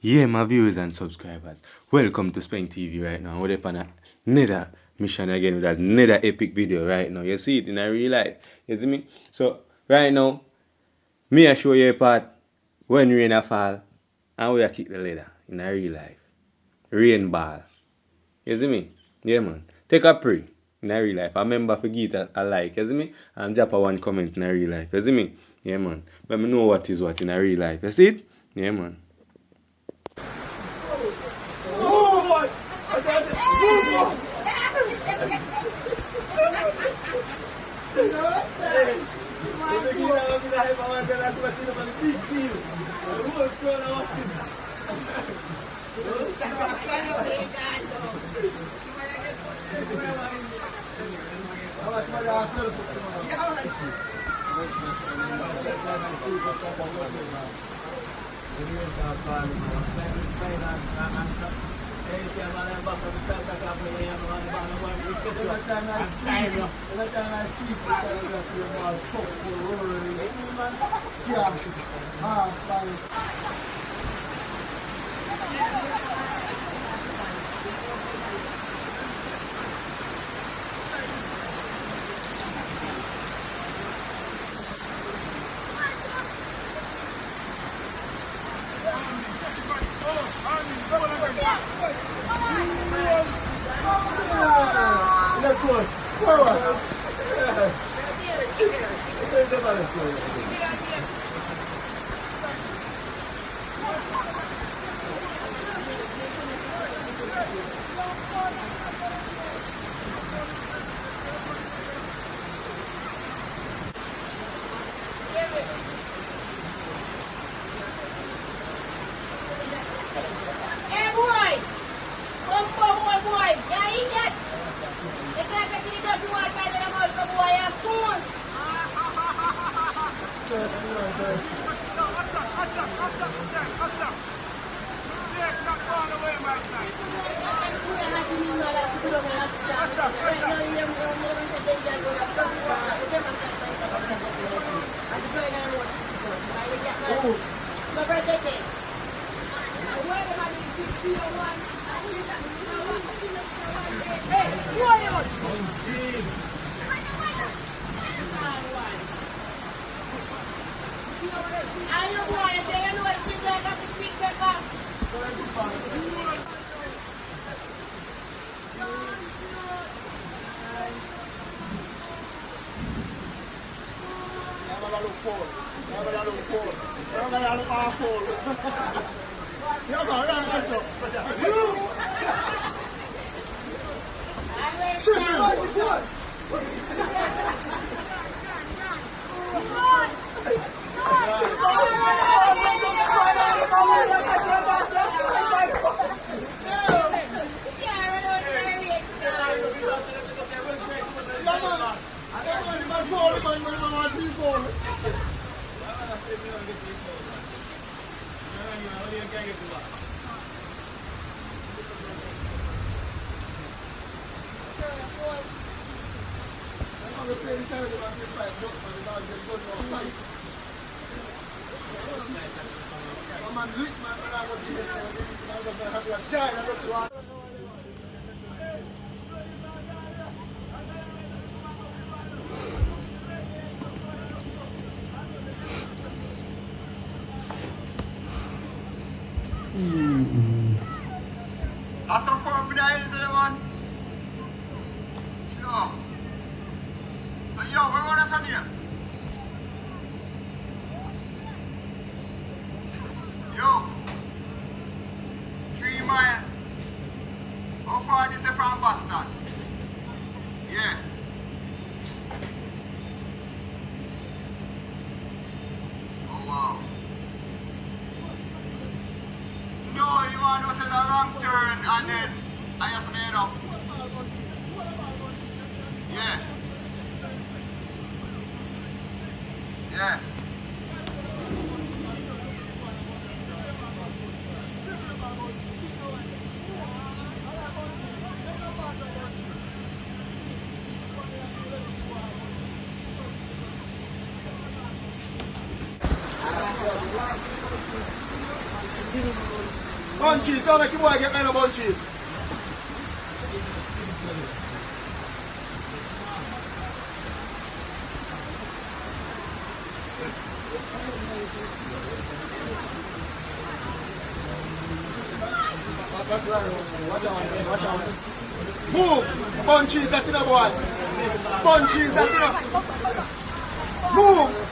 Yeah, my viewers and subscribers, welcome to Spank TV right now. We're on another mission again with another epic video right now. You see it in a real life. You see me? So, right now, me I show you a part when rain a fall and we a kick the ladder in a real life. Rain ball. You see me? Yeah, man. Take a pre in a real life. I remember forget a like. You see me? And drop a one comment in a real life. You see me? Yeah, man. Let me know what is what in a real life. You see it? Yeah, man. Hey boy! Come forward boy! You idiot! You can't take the dirty water in the mouth of boy, you're fool! Hey, who are you? Are you boy? I say you know it's been like a big pepper. That's some poor behind the man. Yo. So yo, we're going to Sunday. Yo. 3 mile. How far is the from Boston? Yeah. Oh wow. No, you want to say the wrong turn and then I have to head up. Yeah. Yeah. Bunchies, don't make the boy get no bunchies. Move! Bunchies, that's the boy. Bunchies, that's the move!